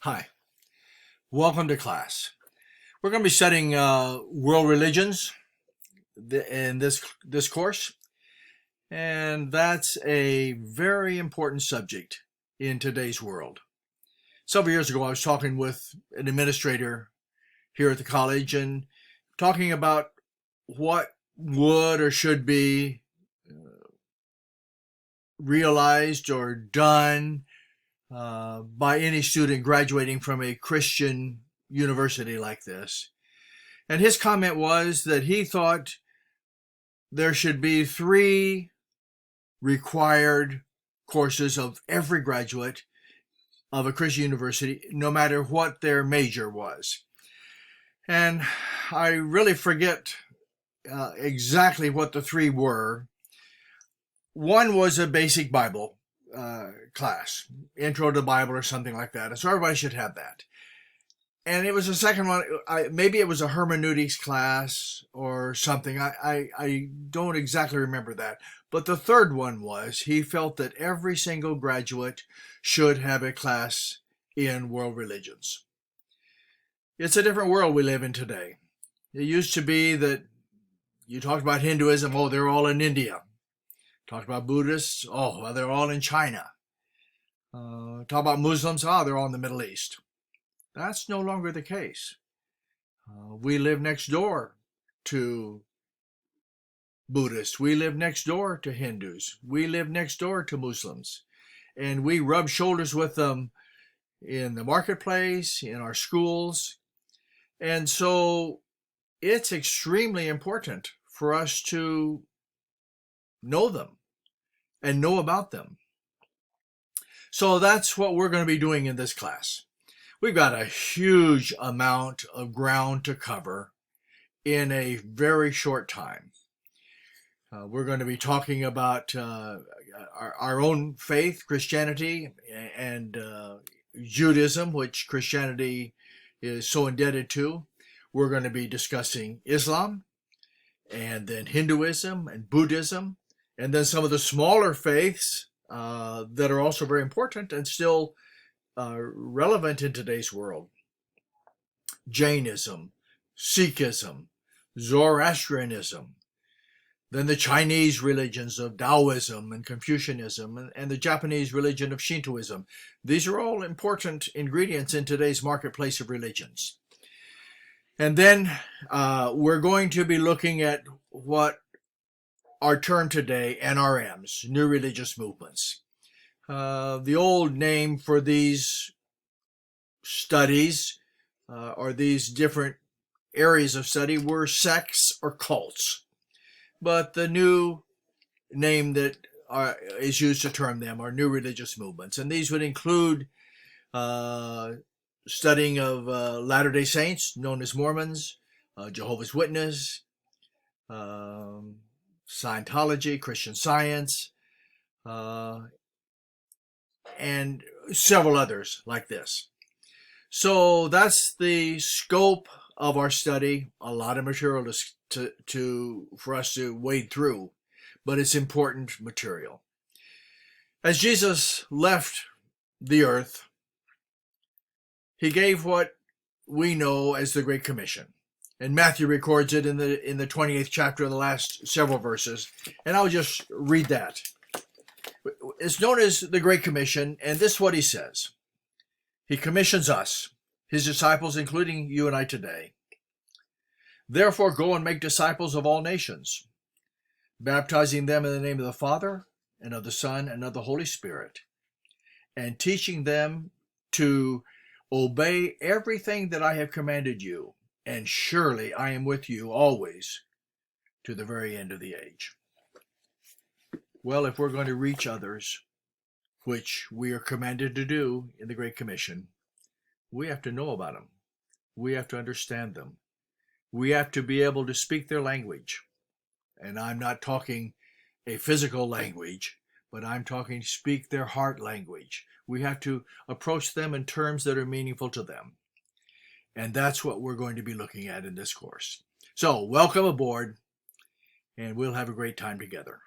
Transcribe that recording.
Hi, welcome to class. We're going to be studying world religions in this course, and that's a very important subject in today's world. Several years ago, I was talking with an administrator here at the college and talking about what would or should be realized or done by any student graduating from a Christian university like this. And his comment was that he thought there should be 3 required courses of every graduate of a Christian university, no matter what their major was. And I really forget exactly what the 3 were. One was a basic Bible class, intro to the Bible or something like that. And so everybody should have that. And it was the second one, maybe it was a hermeneutics class or something. I don't exactly remember that. But the third one was he felt that every single graduate should have a class in world religions. It's a different world we live in today. It used to be that you talked about Hinduism, oh, they're all in India. Talked about Buddhists, oh, well, they're all in China. Talk about Muslims, oh, they're all in the Middle East. That's no longer the case. We live next door to Buddhists. We live next door to Hindus. We live next door to Muslims. And we rub shoulders with them in the marketplace, in our schools. And so it's extremely important for us to know them and know about them. So that's what we're going to be doing in this class. We've got a huge amount of ground to cover in a very short time. We're going to be talking about our own faith, Christianity, and Judaism, which Christianity is so indebted to. We're going to be discussing Islam, and then Hinduism and Buddhism, and then some of the smaller faiths that are also very important and still relevant in today's world. Jainism, Sikhism, Zoroastrianism, then the Chinese religions of Taoism and Confucianism, and the Japanese religion of Shintoism. These are all important ingredients in today's marketplace of religions. And then we're going to be looking at what are termed today NRMs, New Religious Movements. The old name for these studies or these different areas of study were sects or cults. But the new name that is used to term them are New Religious Movements. And these would include studying of Latter-day Saints, known as Mormons, Jehovah's Witness, Scientology, Christian Science, and several others like this. So that's the scope of our study. A lot of material for us to wade through, but it's important material. As Jesus left the earth, he gave what we know as the Great Commission. And Matthew records it in the 28th chapter of the last several verses. And I'll just read that. It's known as the Great Commission, and this is what he says. He commissions us, his disciples, including you and I today. Therefore, go and make disciples of all nations, baptizing them in the name of the Father, and of the Son, and of the Holy Spirit, and teaching them to obey everything that I have commanded you. And surely I am with you always to the very end of the age. Well, if we're going to reach others, which we are commanded to do in the Great Commission, we have to know about them. We have to understand them. We have to be able to speak their language. And I'm not talking a physical language, but I'm talking speak their heart language. We have to approach them in terms that are meaningful to them. And that's what we're going to be looking at in this course. So welcome aboard, and we'll have a great time together.